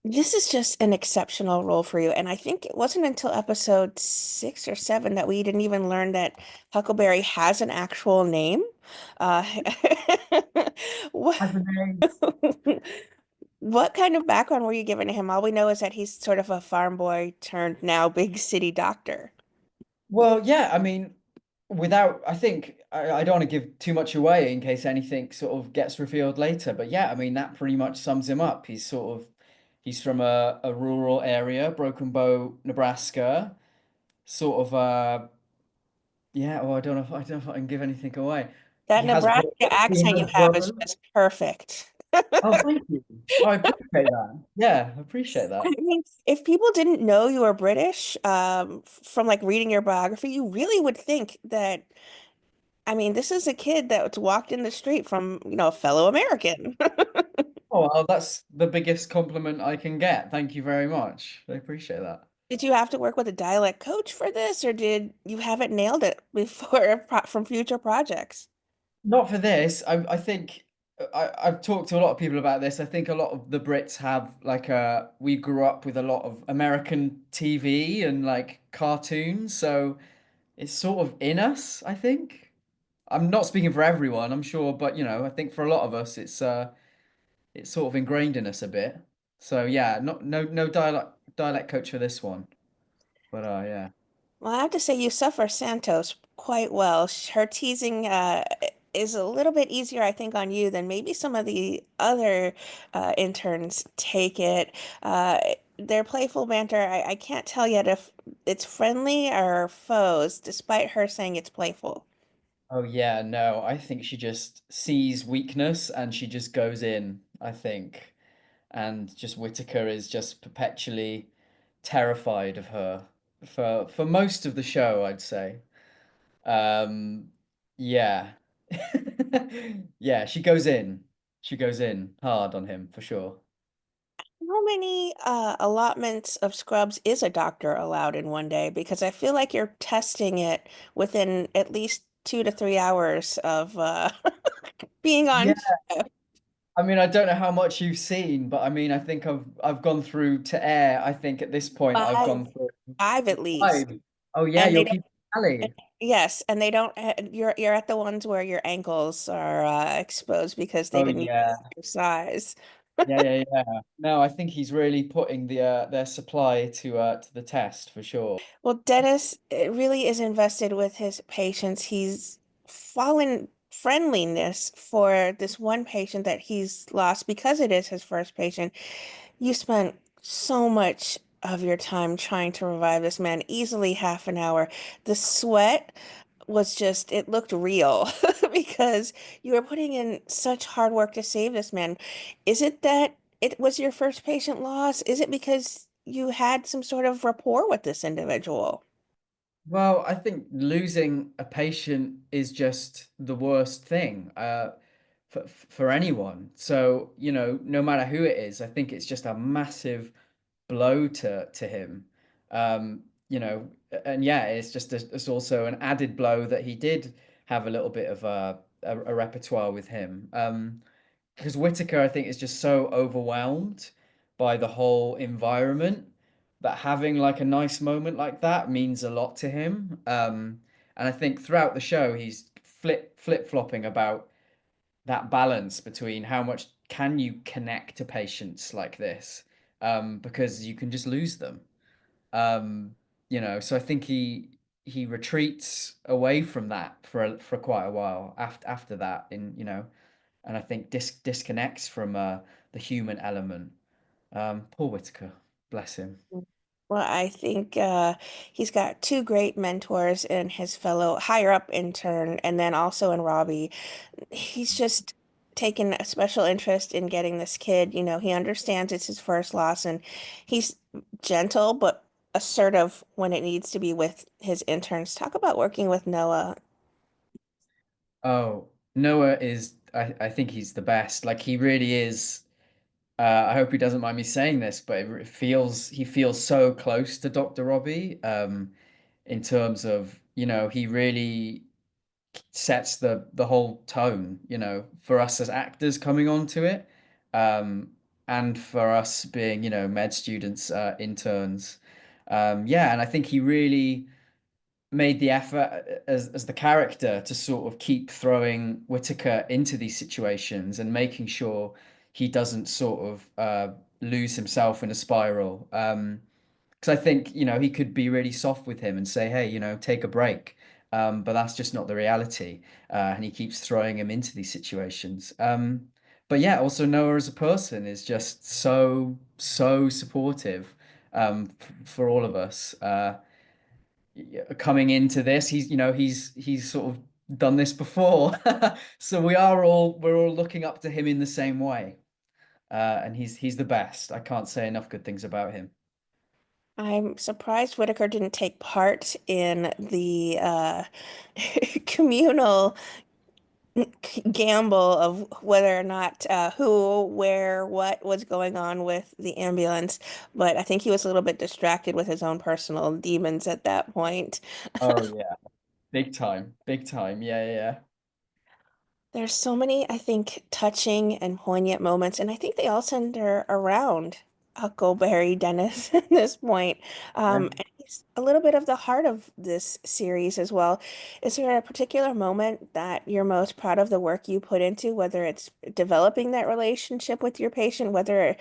This is just an exceptional role for you. And I think it wasn't until episode 6 or 7 that we didn't even learn that Huckleberry has an actual name. Uh, what, As a name. what kind of background were you giving to him? All we know is that he's sort of a farm boy turned now big city doctor. Well, yeah, I mean, I think I don't want to give too much away in case anything sort of gets revealed later. But yeah, I mean, that pretty much sums him up. He's from a rural area, Broken Bow, Nebraska, sort of, yeah, well, I don't know if I can give anything away. That He Nebraska accent has you have is brothers. just perfect. Oh, thank you. Oh, I appreciate that. Yeah, I appreciate I that. mean, if people didn't know you were British, from like reading your biography, you really would think that, I mean, this is a kid that walked in the street from, a fellow American. Oh, well, that's the biggest compliment I can get. Thank you very much. I appreciate that. Did you have to work with a dialect coach for this, or did you have it nailed it before from future projects? Not for this. I think I've talked to a lot of people about this. I think a lot of the Brits have we grew up with a lot of American TV and like cartoons, so it's sort of in us, I think. I'm not speaking for everyone, I'm sure, but I think for a lot of us it's sort of ingrained in us a bit. So yeah, not no dialect coach for this one. But yeah. Well, I have to say you suffer Santos quite well. Her teasing is a little bit easier, I think, on you than maybe some of the other interns take it. Uh, their playful banter, I can't tell yet if it's friendly or foes, despite her saying it's playful. Oh yeah, no, I think she just sees weakness and she just goes in, I think. And just Whitaker is just perpetually terrified of her for most of the show, I'd say. Um yeah. Yeah, she goes in. She goes in hard on him for sure. How many allotments of scrubs is a doctor allowed in one day? Because I feel like you're testing it within at least 2 to 3 hours of being Yeah, on shift. I mean, I don't know how much you've seen, but I mean, I think I've gone through to air. I think at this point I've Five, gone through five at least. five. Oh yeah, And they you're don't, keeping tally. yes, and they don't, you're at the ones where your ankles are exposed because they Oh didn't yeah. exercise. Yeah. No, I think he's really putting their supply to the test for sure. Well, Dennis really is invested with his patients. He's fallen friendliness for this one patient that he's lost because it is his first patient. You spent so much of your time trying to revive this man, easily half an hour. The sweat was just, it looked real because you were putting in such hard work to save this man. Is it that it was your first patient loss? Is it because you had some sort of rapport with this individual? Well, I think losing a patient is just the worst thing for anyone. So, no matter who it is, I think it's just a massive blow to him. Um, and yeah, it's also an added blow that he did have a little bit of a repertoire with him. Because Whitaker, I think, is just so overwhelmed by the whole environment that having like a nice moment like that means a lot to him. And I think throughout the show, he's flip-flopping about that balance between how much can you connect to patients like this, because you can just lose them. Um, so I think he retreats away from that for quite a while after that and I think disconnects from the human element. Poor Whitaker, bless him. Well, I think he's got two great mentors in his fellow higher up intern and then also in Robbie. He's just taken a special interest in getting this kid. He understands it's his first loss and he's gentle but assertive when it needs to be with his interns. Talk about working with Noah. Oh, Noah is I think he's the best. Like he really is. I hope he doesn't mind me saying this, but he feels so close to Dr. Robbie, in terms of, he really sets the whole tone, for us as actors coming onto it. Um, and for us being, med students, interns. Yeah, and I think he really made the effort as the character to sort of keep throwing Whitaker into these situations and making sure he doesn't sort of lose himself in a spiral. Because I think, he could be really soft with him and say, hey, take a break. But that's just not the reality. And he keeps throwing him into these situations. But yeah, also Noah as a person is just so, so supportive for all of us. Coming into this, he's sort of done this before. So we're all looking up to him in the same way. And he's the best. I can't say enough good things about him. I'm surprised Whitaker didn't take part in the communal gamble of whether or not who, where, what was going on with the ambulance. But I think he was a little bit distracted with his own personal demons at that point. Oh yeah, big time, big time. Yeah, yeah, yeah. There's so many, I think, touching and poignant moments, and I think they all center around Huckleberry Dennis at this point. Yeah. And he's a little bit of the heart of this series as well. Is there a particular moment that you're most proud of the work you put into, whether it's developing that relationship with your patient, whether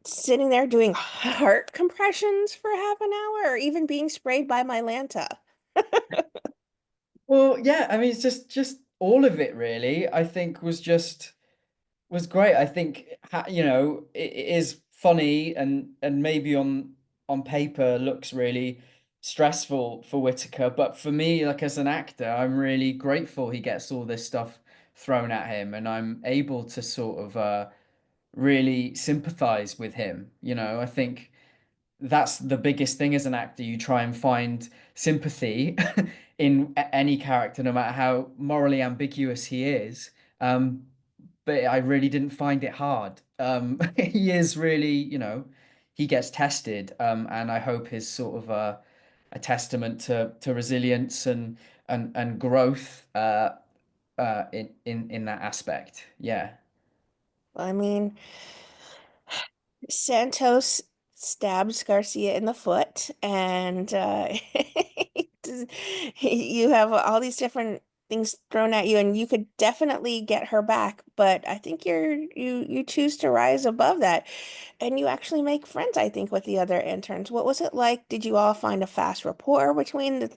sitting there doing heart compressions for half an hour, or even being sprayed by my Lanta? Well, yeah, I mean, it's just all of it really. I think was great. I think it is funny and maybe on paper looks really stressful for Whitaker, but for me, like as an actor, I'm really grateful he gets all this stuff thrown at him, and I'm able to sort of really sympathize with him. I think that's the biggest thing as an actor. You try and find sympathy in any character, no matter how morally ambiguous he is. Um, but I really didn't find it hard. He is really, he gets tested, and I hope is sort of a testament to resilience and growth in that aspect. Yeah. I mean, Santos stabs Garcia in the foot, and you have all these different things thrown at you, and you could definitely get her back. But I think you choose to rise above that, and you actually make friends, I think, with the other interns. What was it like? Did you all find a fast rapport between the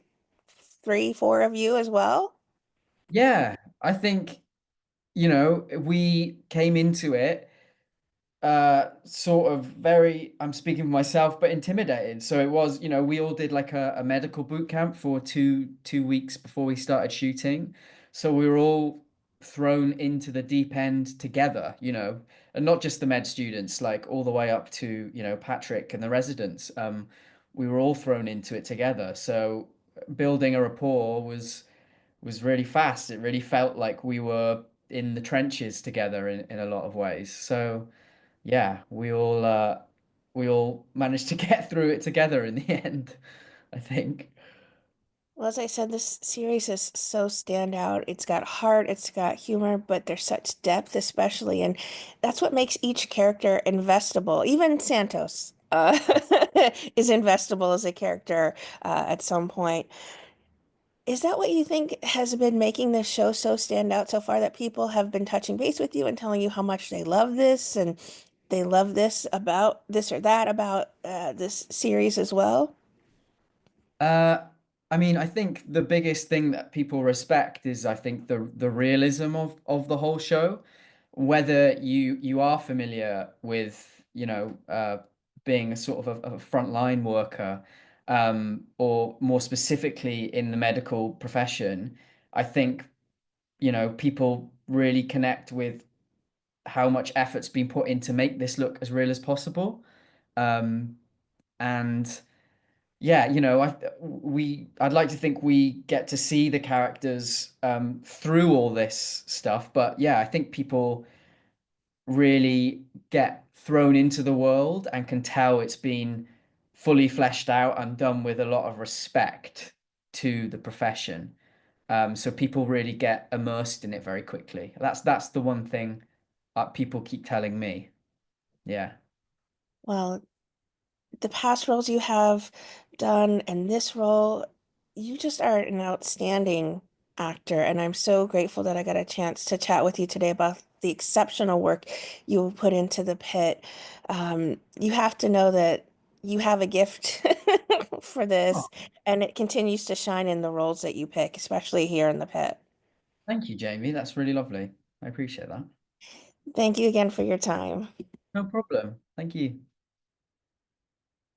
three, four of you as well? Yeah, I think, we came into it sort of very, I'm speaking for myself, but intimidated. So it was, we all did like a medical boot camp for two weeks before we started shooting. So we were all thrown into the deep end together, and not just the med students, like all the way up to, Patrick and the residents. We were all thrown into it together. So building a rapport was really fast. It really felt like we were in the trenches together in a lot of ways. So yeah, we all managed to get through it together in the end, I think. Well, as I said, this series is so standout. It's got heart, it's got humor, but there's such depth, especially, and that's what makes each character investable. Even Santos is investable as a character at some point. Is that what you think has been making this show so stand out so far, that people have been touching base with you and telling you how much they love this and they love this about this or that about this series as well? Uh, I mean, I think the biggest thing that people respect is, I think, the realism of the whole show. Whether you are familiar with, being a sort of a frontline worker, or more specifically in the medical profession, I think, people really connect with how much effort's been put in to make this look as real as possible. Um, and yeah, I'd like to think we get to see the characters through all this stuff. But yeah, I think people really get thrown into the world and can tell it's been fully fleshed out and done with a lot of respect to the profession. So people really get immersed in it very quickly. That's the one thing people keep telling me. Yeah. Well, the past roles you have done and this role, you just are an outstanding actor. And I'm so grateful that I got a chance to chat with you today about the exceptional work you put into the pit. You have to know that you have a gift for Oh, this, and it continues to shine in the roles that you pick, especially here in the pit. thank you, Jamie. That's really lovely. I appreciate that. Thank you again for your time. No problem. Thank you.